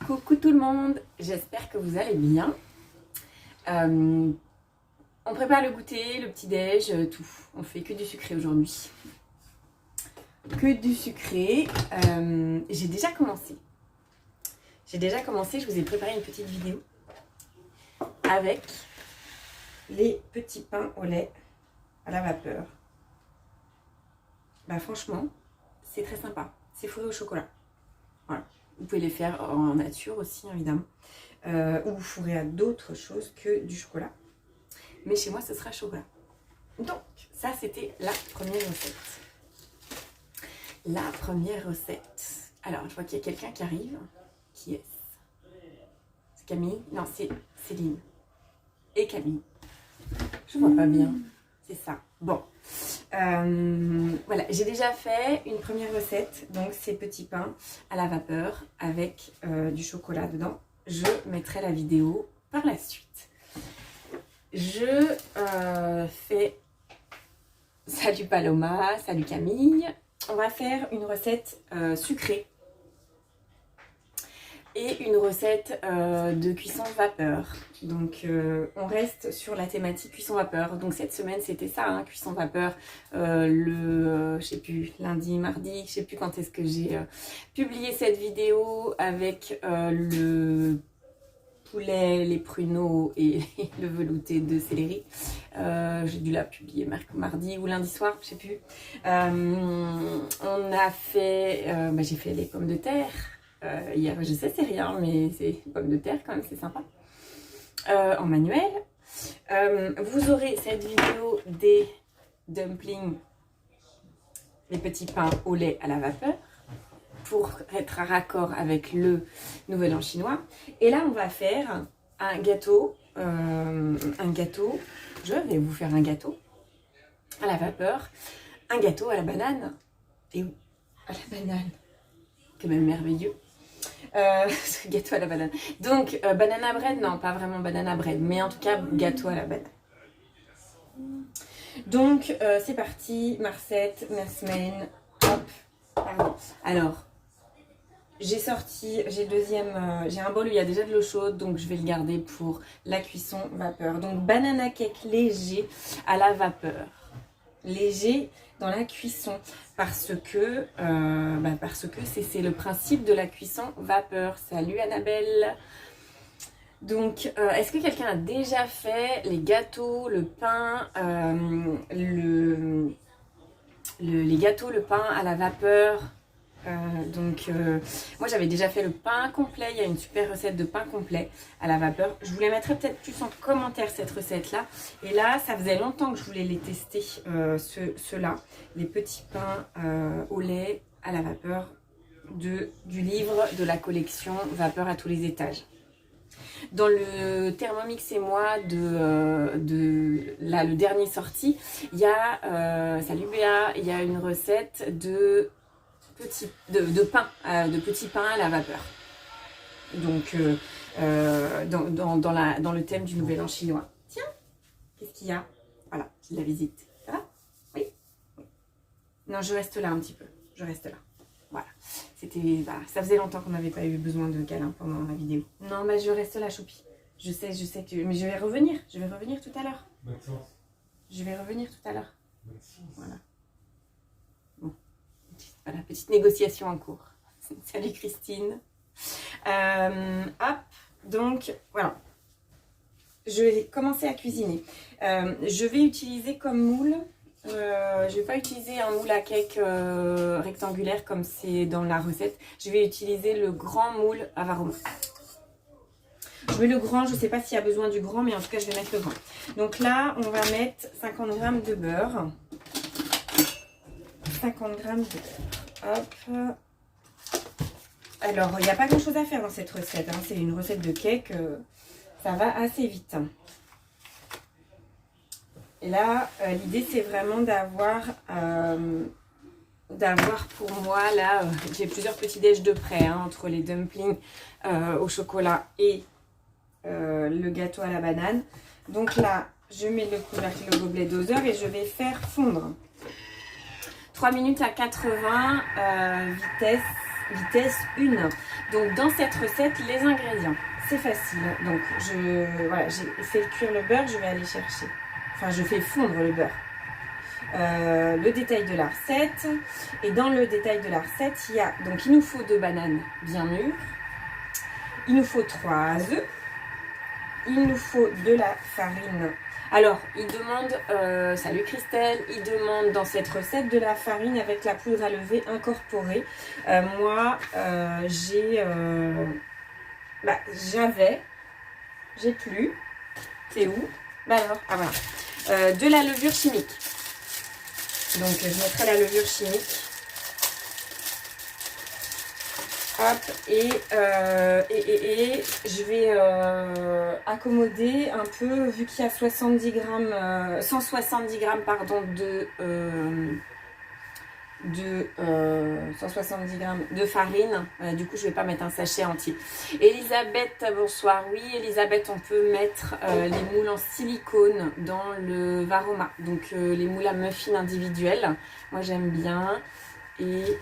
Coucou tout le monde, j'espère que vous allez bien. On prépare le goûter, le petit-déj, tout. On fait que du sucré aujourd'hui. Que du sucré. J'ai déjà commencé. Je vous ai préparé une petite vidéo avec les petits pains au lait à la vapeur. Bah franchement, c'est très sympa. C'est fourré au chocolat. Voilà. Vous pouvez les faire en nature aussi, évidemment. Ou fourré à d'autres choses que du chocolat. Mais chez moi, ce sera chocolat. Donc, ça, c'était la première recette. La première recette. Alors, je vois qu'il y a quelqu'un qui arrive. Qui est-ce? C'est Camille? Non, c'est Céline. Et Camille. Je vois pas bien. C'est ça. Bon. Voilà, j'ai déjà fait une première recette, donc ces petits pains à la vapeur avec du chocolat dedans. Je mettrai la vidéo par la suite. Je fais... Salut Paloma, salut Camille. On va faire une recette sucrée et une recette de cuisson vapeur. Donc on reste sur la thématique cuisson vapeur. Donc cette semaine c'était ça, hein, cuisson vapeur, je sais plus, lundi, mardi, je sais plus quand est-ce que j'ai publié cette vidéo avec le poulet, les pruneaux et le velouté de céleri. J'ai dû la publier mardi ou lundi soir, je sais plus. On a fait, j'ai fait les pommes de terre. Hier, je sais c'est rien, mais c'est pommes de terre quand même, c'est sympa. En manuel. Vous aurez cette vidéo des dumplings, les petits pains au lait à la vapeur, pour être à raccord avec le nouvel an chinois. Et là, on va faire un gâteau. Je vais vous faire un gâteau à la vapeur, un gâteau à la banane. Et oui, à la banane, quand même merveilleux. Ce gâteau à la banane. Donc, banana bread, non, pas vraiment banana bread, mais en tout cas, gâteau à la banane. Donc, c'est parti, ma recette, ma semaine. Hop, pardon. Alors, j'ai un bol où il y a déjà de l'eau chaude, donc je vais le garder pour la cuisson vapeur. Donc, banana cake léger à la vapeur. Léger dans la cuisson parce que c'est le principe de la cuisson vapeur. Salut Annabelle. Donc est-ce que quelqu'un a déjà fait les gâteaux, le pain, les gâteaux, le pain à la vapeur? Moi j'avais déjà fait le pain complet. Il y a une super recette de pain complet à la vapeur. Je vous la mettrai peut-être plus en commentaire cette recette là. Et là ça faisait longtemps que je voulais les tester, ceux-là, les petits pains au lait à la vapeur du livre de la collection Vapeur à tous les étages. Dans le Thermomix et moi le dernier sorti, il y a salut Béa, il y a une recette de petits pains à la vapeur. Donc dans le thème du nouvel an chinois. Tiens, qu'est-ce qu'il y a? Voilà, la visite. Ça va? Oui. Non, je reste là un petit peu. Je reste là. Voilà. Ça faisait longtemps qu'on n'avait pas eu besoin de câlin pendant la vidéo. Non, mais je reste là, Choupi. Je sais que mais je vais revenir. Je vais revenir tout à l'heure. Je vais revenir tout à l'heure. Voilà. Voilà, petite négociation en cours. Salut Christine. Hop, donc voilà. Je vais commencer à cuisiner. Je vais utiliser comme moule. Je ne vais pas utiliser un moule à cake rectangulaire comme c'est dans la recette. Je vais utiliser le grand moule Avaroma. Je mets le grand, je ne sais pas s'il y a besoin du grand, mais en tout cas je vais mettre le grand. Donc là, on va mettre 50 g de beurre. 50 g de beurre. Hop. Alors, il n'y a pas grand chose à faire dans cette recette, hein. C'est une recette de cake, ça va assez vite. Et là, l'idée c'est vraiment d'avoir pour moi, là, j'ai plusieurs petits déj de près, hein, entre les dumplings au chocolat et le gâteau à la banane. Donc là, je mets le couvercle, le gobelet doseur et je vais faire fondre. 3 minutes à 80, vitesse vitesse 1. Donc dans cette recette, les ingrédients, c'est facile. Donc voilà, j'ai fait cuire le beurre, je vais aller chercher. Enfin, je fais fondre le beurre. Le détail de la recette. Et dans le détail de la recette, il nous faut 2 bananes bien mûres. Il nous faut 3 œufs. Il nous faut de la farine. Alors, il demande, salut Christelle, il demande dans cette recette de la farine avec la poudre à lever incorporée. Moi, j'ai plus. C'est où? Bah alors, ah voilà. De la levure chimique. Donc, je mettrai la levure chimique. Hop, et je vais accommoder un peu, vu qu'il y a 170 grammes pardon, 170 grammes de farine. Du coup, je ne vais pas mettre un sachet entier. Elisabeth, bonsoir. Oui, Elisabeth, on peut mettre les moules en silicone dans le Varoma. Donc, les moules à muffins individuels. Moi, j'aime bien. Et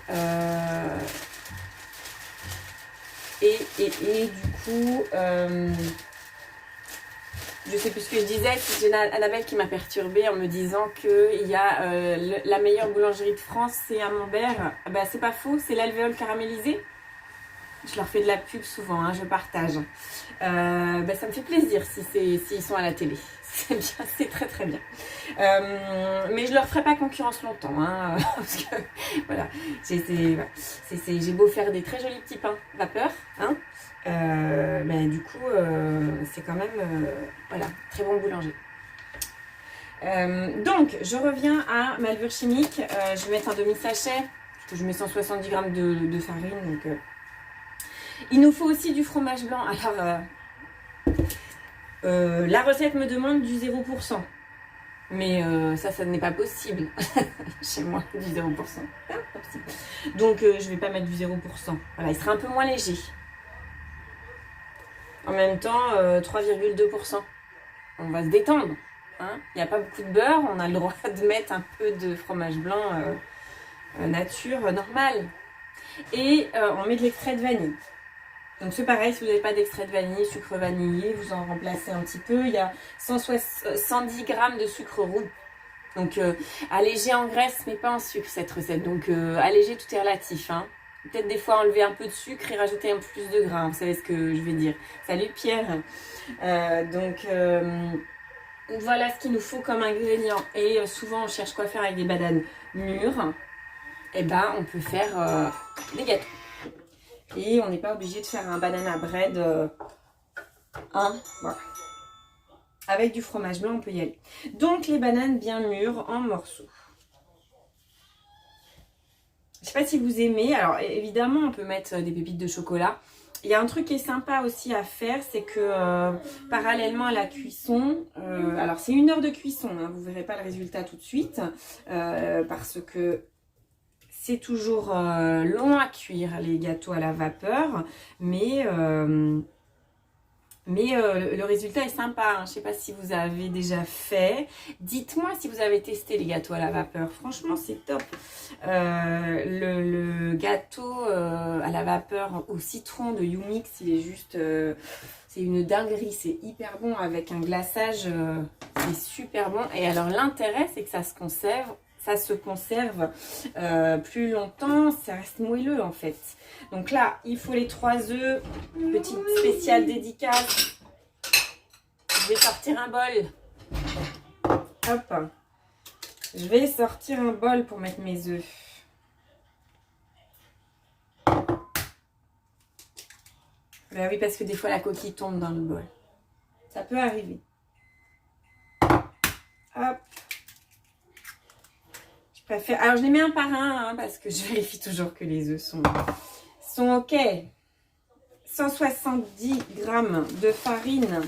du coup, je sais plus ce que je disais, c'est Annabelle qui m'a perturbée en me disant qu'il y a la meilleure boulangerie de France, c'est à Montbert. Bah, c'est pas faux, c'est l'alvéole caramélisée. Je leur fais de la pub souvent, hein, je partage. Bah, ça me fait plaisir s'ils sont à la télé. C'est bien, c'est très très bien. Mais je leur ferai pas concurrence longtemps, hein, parce que voilà, j'ai beau faire des très jolis petits pains vapeur, hein, mais du coup c'est quand même voilà, très bon boulanger. Donc je reviens à ma levure chimique. Je vais mettre un demi-sachet, parce que je mets 170 grammes de farine. Donc, il nous faut aussi du fromage blanc. Alors la recette me demande du 0%. Mais ça n'est pas possible chez moi, du 0%. Pas possible. Donc je ne vais pas mettre du 0%. Voilà, il sera un peu moins léger. En même temps, 3,2%. On va se détendre. Hein, il n'y a pas beaucoup de beurre, on a le droit de mettre un peu de fromage blanc nature, normal. Et on met de l'extrait de vanille. Donc c'est pareil, si vous n'avez pas d'extrait de vanille, sucre vanillé, vous en remplacez un petit peu. Il y a 110 grammes de sucre roux. Donc allégé en graisse, mais pas en sucre cette recette. Donc allégé, tout est relatif. Hein. Peut-être des fois enlever un peu de sucre et rajouter un peu plus de gras. Vous savez ce que je vais dire. Salut Pierre. Voilà ce qu'il nous faut comme ingrédient. Et souvent on cherche quoi faire avec des bananes mûres. Et ben on peut faire des gâteaux. Et on n'est pas obligé de faire un banana bread. Voilà. Avec du fromage blanc, on peut y aller. Donc, les bananes bien mûres en morceaux. Je ne sais pas si vous aimez. Alors, évidemment, on peut mettre des pépites de chocolat. Il y a un truc qui est sympa aussi à faire, c'est que parallèlement à la cuisson, alors c'est 1 heure de cuisson, hein, vous ne verrez pas le résultat tout de suite, parce que c'est toujours long à cuire les gâteaux à la vapeur, mais le résultat est sympa. Hein. Je ne sais pas si vous avez déjà fait. Dites-moi si vous avez testé les gâteaux à la vapeur. Franchement, c'est top. Le gâteau à la vapeur au citron de Youmix, il est juste... c'est une dinguerie. C'est hyper bon avec un glaçage. C'est super bon. Et alors, l'intérêt, c'est que ça se conserve. Plus longtemps, ça reste moelleux en fait. Donc là, il faut les 3 œufs, petite spéciale dédicace. Je vais sortir un bol. Hop. Je vais sortir un bol pour mettre mes œufs. Ben oui, parce que des fois la coquille tombe dans le bol. Ça peut arriver. Hop. Alors je les mets un par un hein, parce que je vérifie toujours que les œufs sont ok. 170 grammes de farine.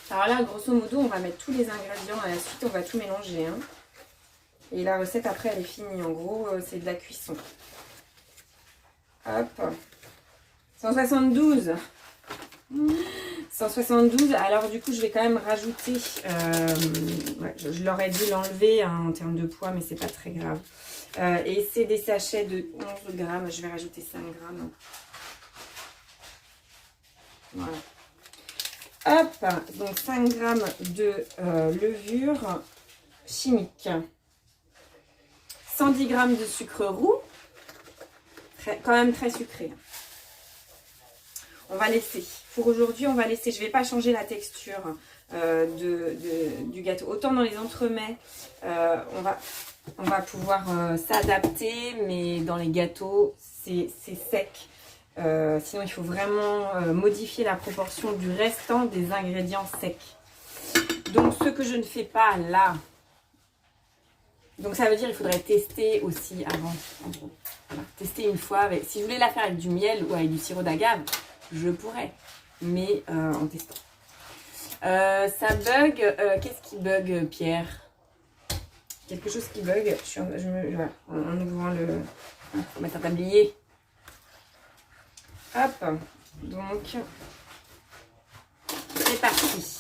Alors là, grosso modo, on va mettre tous les ingrédients. À la suite, on va tout mélanger. Hein. Et la recette, après, elle est finie. En gros, c'est de la cuisson. Hop. 172. 172, alors du coup je vais quand même rajouter, ouais, je l'aurais dû l'enlever hein, en termes de poids, mais c'est pas très grave. Et c'est des sachets de 11 grammes. Je vais rajouter 5 grammes. Voilà. Hop, donc 5 grammes de levure chimique. 110 grammes de sucre roux. Quand même très sucré. On va laisser. Pour aujourd'hui, on va laisser. Je ne vais pas changer la texture du gâteau. Autant dans les entremets, on va pouvoir s'adapter, mais dans les gâteaux, c'est sec. Sinon, il faut vraiment modifier la proportion du restant des ingrédients secs. Donc, ce que je ne fais pas là, donc ça veut dire qu'il faudrait tester aussi avant. En gros. Voilà. Tester une fois. Si je voulais la faire avec du miel ou avec du sirop d'agave, je pourrais, mais en testant. Ça bug. Qu'est-ce qui bug, Pierre? Quelque chose qui bug. Voilà, en ouvrant le... On va mettre un tablier. Hop. Donc, c'est parti.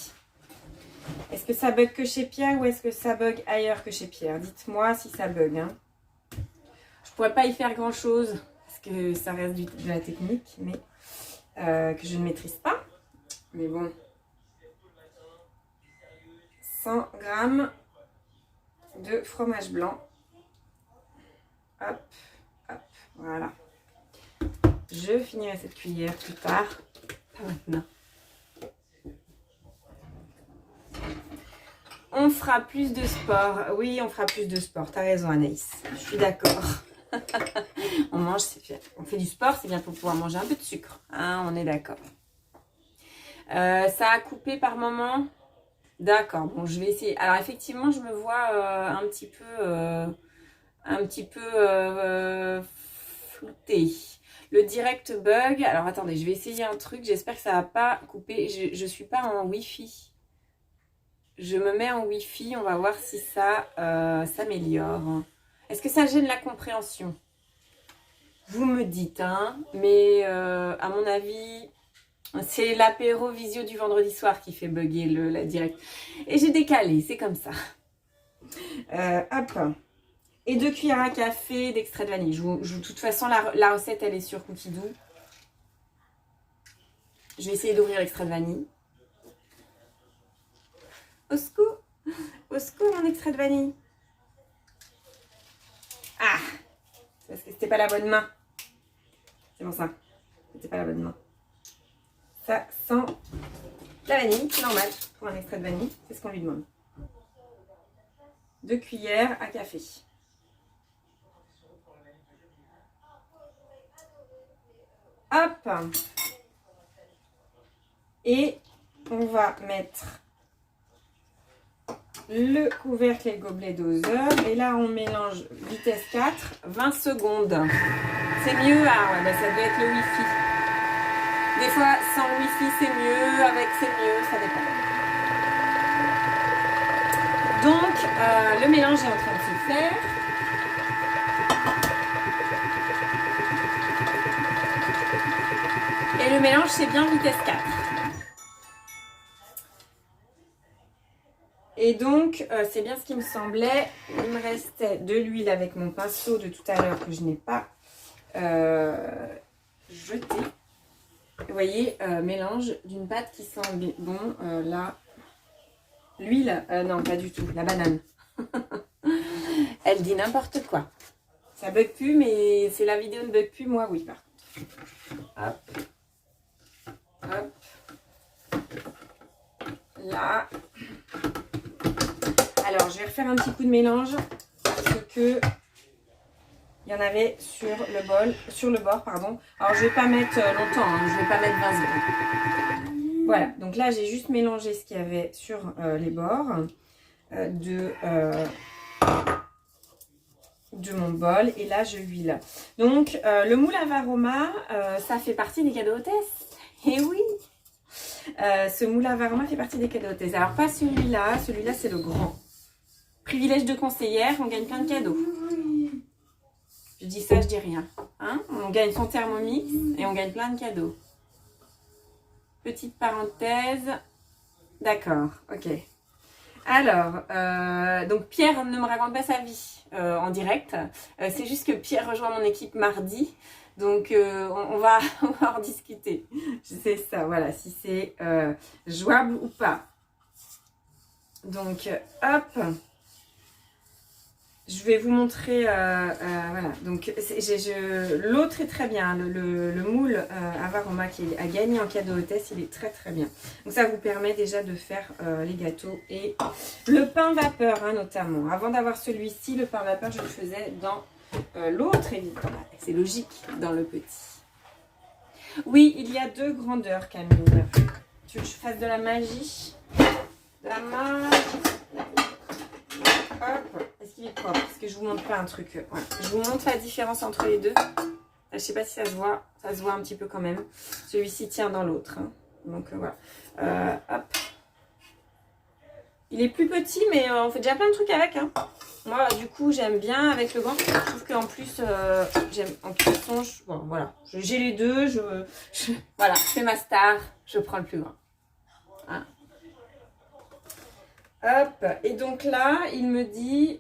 Est-ce que ça bug que chez Pierre ou est-ce que ça bug ailleurs que chez Pierre? Dites-moi si ça bug. Hein. Je pourrais pas y faire grand-chose parce que ça reste de la technique, mais que je ne maîtrise pas. Mais bon. 100 grammes de fromage blanc. Hop, hop, voilà. Je finirai cette cuillère plus tard. Pas maintenant. On fera plus de sport. Oui, on fera plus de sport. T'as raison, Anaïs. Je suis d'accord. On mange, on fait du sport, c'est bien pour pouvoir manger un peu de sucre. Hein, on est d'accord. Ça a coupé par moment. D'accord. Bon, je vais essayer. Alors, effectivement, je me vois un petit peu floutée. Le direct bug. Alors, attendez, je vais essayer un truc. J'espère que ça va pas couper. Je suis pas en Wi-Fi. Je me mets en Wi-Fi, on va voir si ça s'améliore. Est-ce que ça gêne la compréhension? Vous me dites, hein, mais à mon avis, c'est l'apéro visio du vendredi soir qui fait bugger la direct. Et j'ai décalé, c'est comme ça. Hop. Et 2 cuillères à café d'extrait de vanille. De toute façon, la recette, elle est sur Cookidoo. Je vais essayer d'ouvrir l'extrait de vanille. Au secours, mon extrait de vanille. Ah, c'est parce que c'était pas la bonne main. C'est bon ça. C'était pas la bonne main. Ça sent la vanille, c'est normal pour un extrait de vanille. C'est ce qu'on lui demande. 2 cuillères à café. Hop. Et on va mettre le couvercle et le gobelet doseur. Et là, on mélange vitesse 4, 20 secondes. C'est mieux. Ah ouais, bah ça doit être le Wi-Fi. Des fois, sans Wi-Fi, c'est mieux. Avec, c'est mieux. Ça dépend. Donc, le mélange est en train de se faire. Et le mélange, c'est bien vitesse 4. Et donc, c'est bien ce qui me semblait. Il me restait de l'huile avec mon pinceau de tout à l'heure que je n'ai pas jeté. Vous voyez, mélange d'une pâte qui sent bon. Là, l'huile, non, pas du tout. La banane. Elle dit n'importe quoi. Ça bug plus, mais c'est la vidéo ne bug plus. Moi, oui, par contre. Hop. Hop. Là. Alors, je vais refaire un petit coup de mélange parce que il y en avait sur le bord, pardon. Alors, je vais pas mettre longtemps, hein, je vais pas mettre 20 secondes. Voilà, donc là, j'ai juste mélangé ce qu'il y avait sur les bords de mon bol. Et là, je huile. Donc, le moule à Varoma, ça fait partie des cadeaux hôtesses. Eh oui! Ce moule à Varoma fait partie des cadeaux hôtesses. Alors, pas celui-là. Celui-là, c'est le grand. Privilège de conseillère, on gagne plein de cadeaux. Je dis ça, je dis rien. Hein, on gagne son Thermomix et on gagne plein de cadeaux. Petite parenthèse. D'accord, ok. Alors, donc Pierre ne me raconte pas sa vie en direct. C'est juste que Pierre rejoint mon équipe mardi. Donc, on va en discuter. C'est ça, voilà, si c'est jouable ou pas. Donc, hop. Je vais vous montrer, voilà, donc l'autre est très bien, le moule Avaroma qui a gagné en cadeau hôtesse, il est très très bien. Donc ça vous permet déjà de faire les gâteaux et le pain vapeur notamment. Avant d'avoir celui-ci, le pain vapeur je le faisais dans l'autre évidemment, c'est logique, dans le petit. Oui, il y a 2 grandeurs Camille. Tu veux que je fasse de la magie? De la magie. Hop. Est-ce qu'il est propre? Parce que je vous montre pas un truc. Ouais. Je vous montre la différence entre les deux. Je sais pas si ça se voit. Ça se voit un petit peu quand même. Celui-ci tient dans l'autre. Donc voilà. Hop. Il est plus petit, mais on fait déjà plein de trucs avec. Moi, du coup, j'aime bien avec le grand. Je trouve qu'en plus, j'aime en cuisson. Bon, voilà. J'ai les deux. Voilà. Je fais ma star. Je prends le plus grand. Hein. Hop, et donc là, il me dit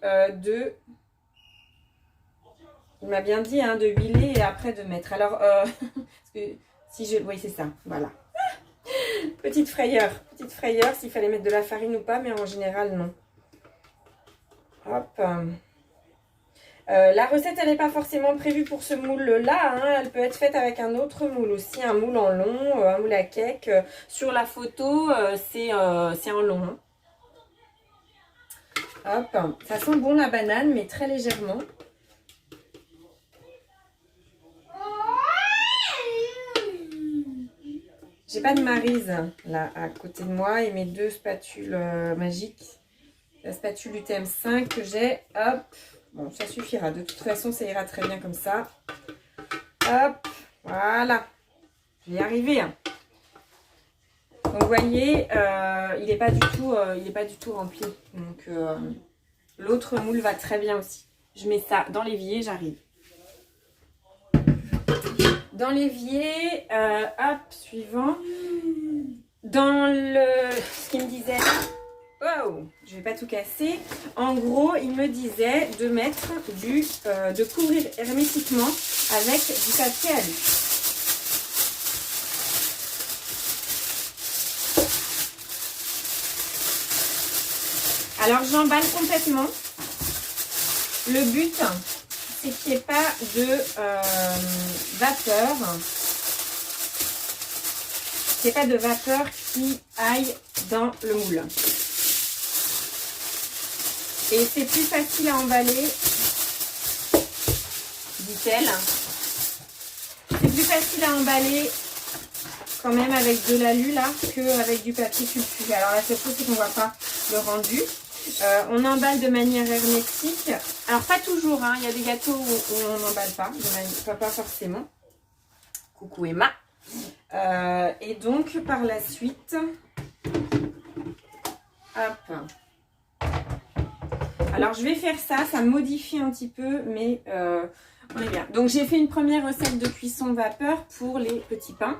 il m'a bien dit de huiler et après de mettre. Alors, parce que si je, oui c'est ça, voilà. Petite frayeur s'il fallait mettre de la farine ou pas, mais en général non. Hop. La recette, elle n'est pas forcément prévue pour ce moule-là. Elle peut être faite avec un autre moule aussi, un moule en long, un moule à cake. Sur la photo, c'est en long. Hop, ça sent bon la banane, mais très légèrement. J'ai pas de Maryse là à côté de moi et mes 2 spatules magiques. La spatule UTM5 que j'ai, hop, bon ça suffira. De toute façon, ça ira très bien comme ça. Hop, voilà, je vais y arriver. Donc vous voyez, il n'est pas du tout rempli. Donc l'autre moule va très bien aussi. Je mets ça dans l'évier, j'arrive. Dans l'évier, hop, suivant. Dans ce qu'il me disait, wow, je vais pas tout casser. En gros, il me disait de mettre de couvrir hermétiquement avec du papier alu. Alors j'emballe complètement. Le but, c'est qu'il n'y ait pas de vapeur. Qu'il n'y ait pas de vapeur qui aille dans le moule. Et c'est plus facile à emballer, dit-elle. C'est plus facile à emballer quand même avec de l'alu là qu'avec du papier culture. Alors la seule chose, c'est qu'on ne voit pas le rendu. On emballe de manière hermétique. Alors pas toujours, il y a des gâteaux où on n'emballe pas, pas forcément. Coucou Emma. Et donc par la suite, hop. Alors je vais faire ça, ça modifie un petit peu, mais on est bien. Donc j'ai fait une première recette de cuisson vapeur pour les petits pains.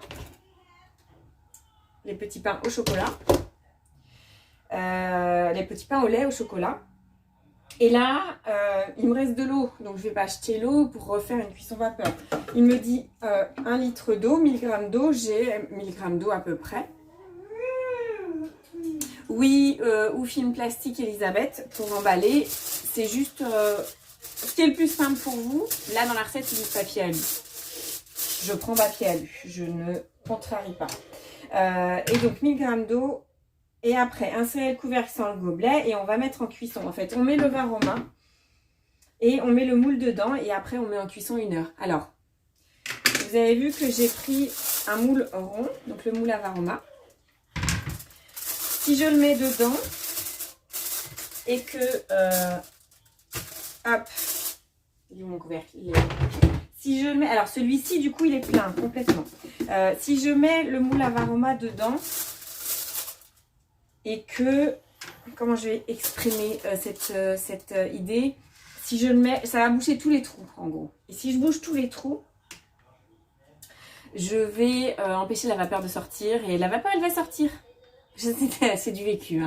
Les petits pains au chocolat. Les petits pains au lait au chocolat. Et là, il me reste de l'eau. Donc, je ne vais pas acheter l'eau pour refaire une cuisson vapeur. Il me dit 1 litre d'eau, 1000 g d'eau. J'ai 1000 g d'eau à peu près. Oui, ou film plastique, Elisabeth, pour emballer. C'est juste ce qui est le plus simple pour vous. Là, dans la recette, il dit papier alu. Je prends papier alu. Je ne contrarie pas. Et donc, 1000 g d'eau. Et après, insérer le couvercle sans le gobelet et on va mettre en cuisson. En fait, on met le vin romain et on met le moule dedans et après, on met en cuisson 1 heure. Alors, vous avez vu que j'ai pris un moule rond, donc le moule à vin romain. Si je le mets dedans et que... hop, il est où mon couvercle? Si je le mets... Alors, celui-ci, du coup, il est plein, complètement. Si je mets le moule à vin romain dedans... Et que, comment je vais exprimer cette idée? Si je le mets, ça va boucher tous les trous en gros. Et si je bouche tous les trous, je vais empêcher la vapeur de sortir. Et la vapeur, elle va sortir. C'est du vécu.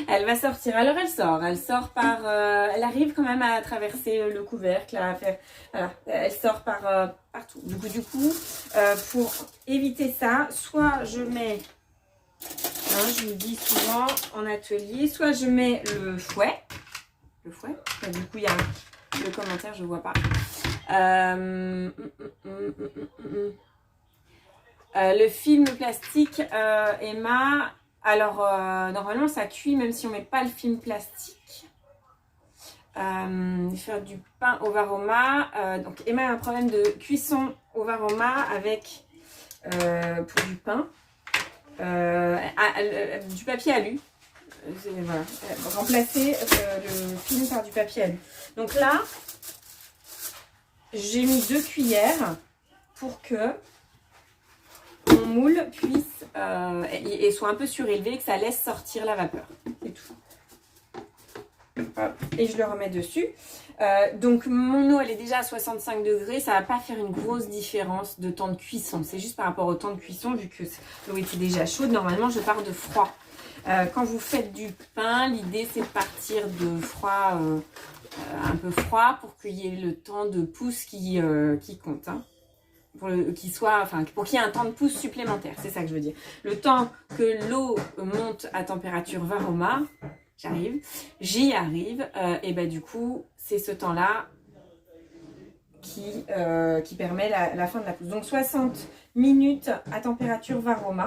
Elle va sortir. Alors elle sort par, elle arrive quand même à traverser le couvercle, à faire, voilà, elle sort par partout. Du coup, pour éviter ça, soit je mets, hein, je vous dis souvent en atelier, soit je mets le fouet. Du coup il y a le commentaire, je vois pas. Le film plastique, Emma. Alors, normalement, ça cuit même si on met pas le film plastique. Faire du pain au varoma. Donc, Emma a un problème de cuisson au varoma avec, pour du pain, du papier alu. Voilà, remplacer le film par du papier alu. Donc là, j'ai mis 2 cuillères pour que mon moule puisse et soit un peu surélevé et que ça laisse sortir la vapeur. C'est tout. Hop, et je le remets dessus. Donc mon eau elle est déjà à 65 degrés. Ça va pas faire une grosse différence de temps de cuisson. C'est juste par rapport au temps de cuisson, vu que l'eau était déjà chaude. Normalement je pars de froid. Quand vous faites du pain, l'idée c'est de partir de froid, un peu froid, pour qu'il y ait le temps de pousse qui compte. Hein. Pour qu'il y ait un temps de pousse supplémentaire, c'est ça que je veux dire. Le temps que l'eau monte à température varoma, j'y arrive, et ben du coup, c'est ce temps-là qui permet la fin de la pousse. Donc 60 minutes à température varoma.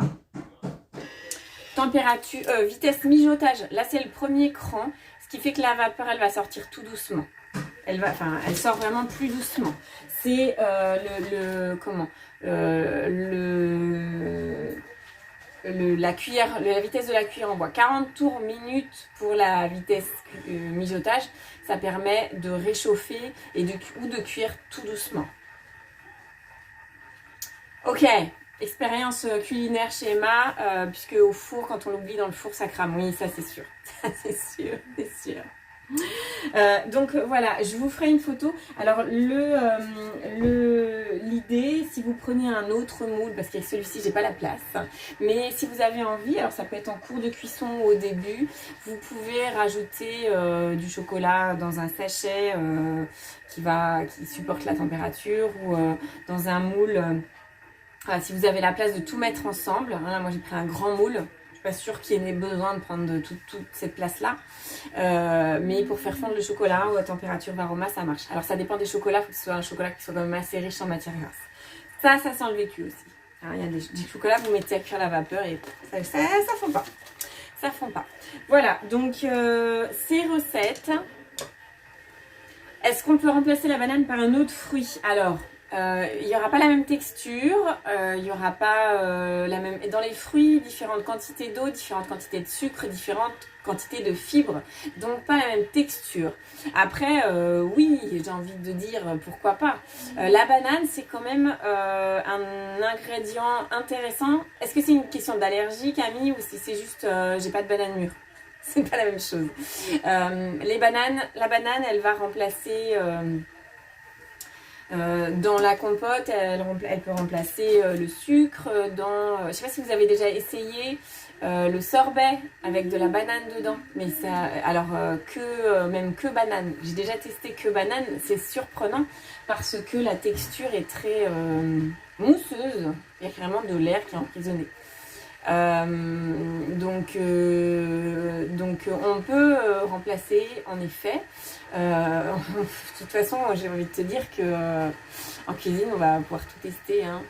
Température, vitesse mijotage, là c'est le premier cran, ce qui fait que la vapeur, elle va sortir tout doucement. Elle sort vraiment plus doucement. C'est la cuillère, la vitesse de la cuillère en bois. 40 tours minutes pour la vitesse mijotage. Ça permet de réchauffer ou de cuire tout doucement. Ok, expérience culinaire chez Emma, puisque au four, quand on l'oublie dans le four, ça crame. Oui, ça c'est sûr. Ça c'est sûr, c'est sûr. Donc voilà, je vous ferai une photo. Alors l'idée, si vous prenez un autre moule, parce qu'avec celui-ci j'ai pas la place, mais si vous avez envie, alors ça peut être en cours de cuisson ou au début, vous pouvez rajouter du chocolat dans un sachet qui supporte la température, ou dans un moule, si vous avez la place de tout mettre ensemble. Voilà, moi j'ai pris un grand moule. Pas sûr qu'il y ait besoin de prendre toute cette place là, mais pour faire fondre le chocolat ou à température varoma, ça marche. Alors ça dépend des chocolats, il faut que ce soit un chocolat qui soit quand même assez riche en matière grasse. Ça sent le vécu aussi. Hein, il y a des chocolats, vous mettez à cuire la vapeur et ça fond pas. Ça fond pas. Voilà, donc ces recettes. Est-ce qu'on peut remplacer la banane par un autre fruit? Alors, il n'y aura pas la même texture, il n'y aura pas la même... Dans les fruits, différentes quantités d'eau, différentes quantités de sucre, différentes quantités de fibres, donc pas la même texture. Après, oui, j'ai envie de dire pourquoi pas. La banane, c'est quand même un ingrédient intéressant. Est-ce que c'est une question d'allergie, Camille, ou si c'est juste j'ai pas de banane mûre? C'est pas la même chose. La banane, elle va remplacer... dans la compote, elle peut remplacer le sucre. Je ne sais pas si vous avez déjà essayé le sorbet avec de la banane dedans. Mais ça, alors même que banane. J'ai déjà testé que banane. C'est surprenant parce que la texture est très mousseuse. Il y a vraiment de l'air qui est emprisonné. Donc on peut remplacer en effet. De toute façon, j'ai envie de te dire que en cuisine, on va pouvoir tout tester, hein.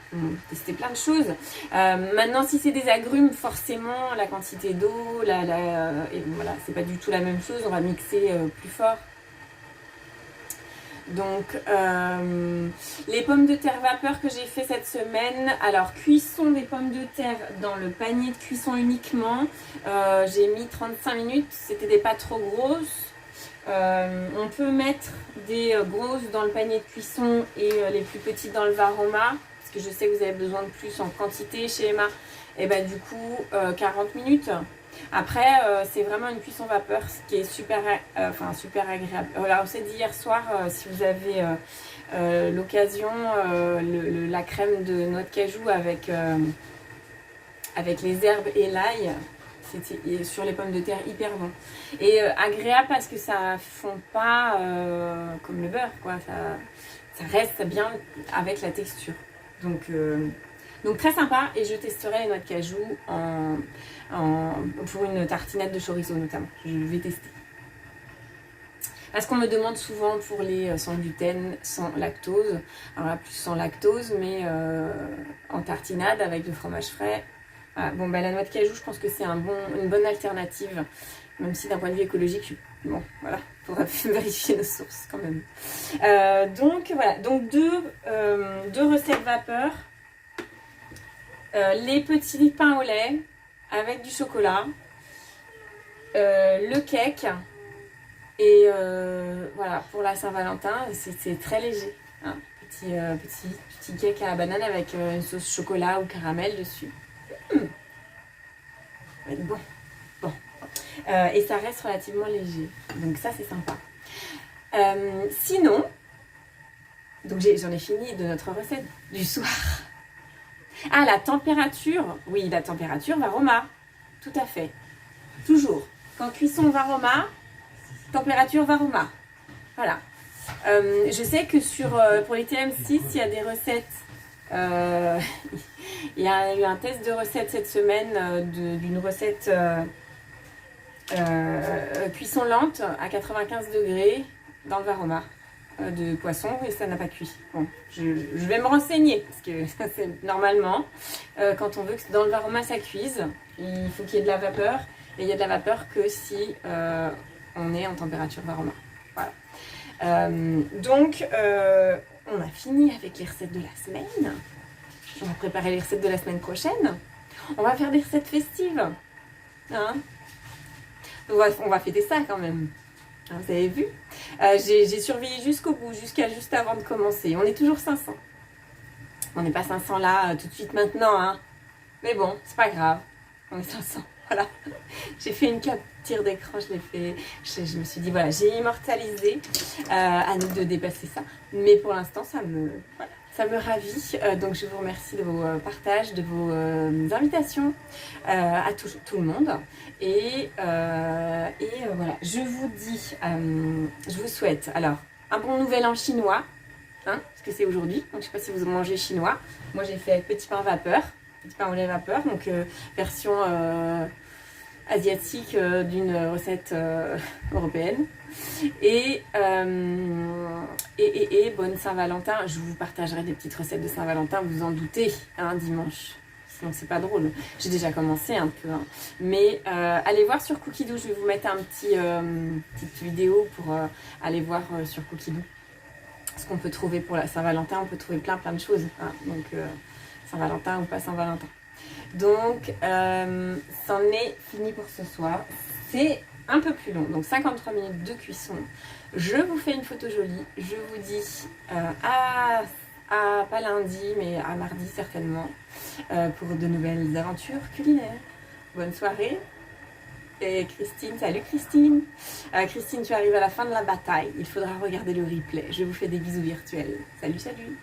Tester plein de choses. Maintenant, si c'est des agrumes, forcément, la quantité d'eau, et voilà, c'est pas du tout la même chose. On va mixer plus fort. Donc, les pommes de terre vapeur que j'ai fait cette semaine. Alors, cuisson des pommes de terre dans le panier de cuisson uniquement. J'ai mis 35 minutes. C'était des pas trop grosses. On peut mettre des grosses dans le panier de cuisson et les plus petites dans le varoma. Parce que je sais que vous avez besoin de plus en quantité chez Emma. Et ben du coup, 40 minutes. Après, c'est vraiment une cuisson vapeur, ce qui est super agréable. Alors, on s'est dit hier soir, si vous avez l'occasion, la crème de noix de cajou avec les herbes et l'ail, C'était sur les pommes de terre hyper bon. Et agréable parce que ça fond pas comme le beurre, quoi. Ça reste bien avec la texture. Donc très sympa, et je testerai les noix de cajou pour une tartinade de chorizo notamment. Je vais tester. Parce qu'on me demande souvent pour les sans gluten, sans lactose. Alors là, plus sans lactose, mais en tartinade avec du fromage frais. Voilà. Bon, bah, la noix de cajou, je pense que c'est une bonne alternative. Même si d'un point de vue écologique, bon, voilà, il faudra vérifier nos sources quand même. Donc voilà, donc deux recettes vapeur. Les petits pains au lait avec du chocolat. Le cake. Et voilà, pour la Saint-Valentin, c'est très léger. Hein. Petit cake à la banane avec une sauce chocolat ou caramel dessus. Bon. Et ça reste relativement léger. Donc ça, c'est sympa. Sinon, donc j'en ai fini de notre recette du soir. Ah, la température. Oui, la température Varoma. Tout à fait. Toujours. Quand cuisson Varoma, température Varoma. Voilà. Je sais que pour les TM6, il y a des recettes. Il y a eu un test de recette cette semaine d'une recette cuisson lente à 95 degrés dans le Varoma de poisson, et ça n'a pas cuit. Bon, je vais me renseigner parce que c'est normalement quand on veut que dans le Varoma ça cuise, il faut qu'il y ait de la vapeur, et il y a de la vapeur que si on est en température Varoma. Voilà. Donc on a fini avec les recettes de la semaine. On va préparer les recettes de la semaine prochaine. On va faire des recettes festives. Hein, on va fêter ça quand même. Hein, vous avez vu, j'ai surveillé jusqu'au bout, jusqu'à juste avant de commencer. On est toujours 500. On n'est pas 500 là tout de suite maintenant. Hein. Mais bon, c'est pas grave. On est 500. Voilà. J'ai fait une capture d'écran, je l'ai fait. Je me suis dit, voilà, j'ai immortalisé. À nous de dépasser ça. Mais pour l'instant, ça me ravit. Donc, je vous remercie de vos partages, de vos invitations à tout le monde. Et voilà, je vous dis, je vous souhaite alors un bon nouvel an chinois, hein, parce que c'est aujourd'hui. Donc, je ne sais pas si vous mangez chinois. Moi, j'ai fait petit pain vapeur, petit pain au lait vapeur, donc version asiatique d'une recette européenne. Et bonne Saint-Valentin. Je vous partagerai des petites recettes de Saint-Valentin, vous en doutez, hein, dimanche. Sinon c'est pas drôle. J'ai déjà commencé un peu. Hein. Mais allez voir sur Cookidoo. Je vais vous mettre petite vidéo pour aller voir sur Cookidoo ce qu'on peut trouver pour la Saint-Valentin. On peut trouver plein de choses. Hein. Donc Saint-Valentin ou pas Saint-Valentin. Donc c'en est fini pour ce soir. C'est un peu plus long, donc 53 minutes de cuisson. Je vous fais une photo jolie. Je vous dis pas lundi, mais à mardi certainement, pour de nouvelles aventures culinaires. Bonne soirée. Et Christine, salut Christine. Christine, tu arrives à la fin de la bataille. Il faudra regarder le replay. Je vous fais des bisous virtuels. Salut, salut.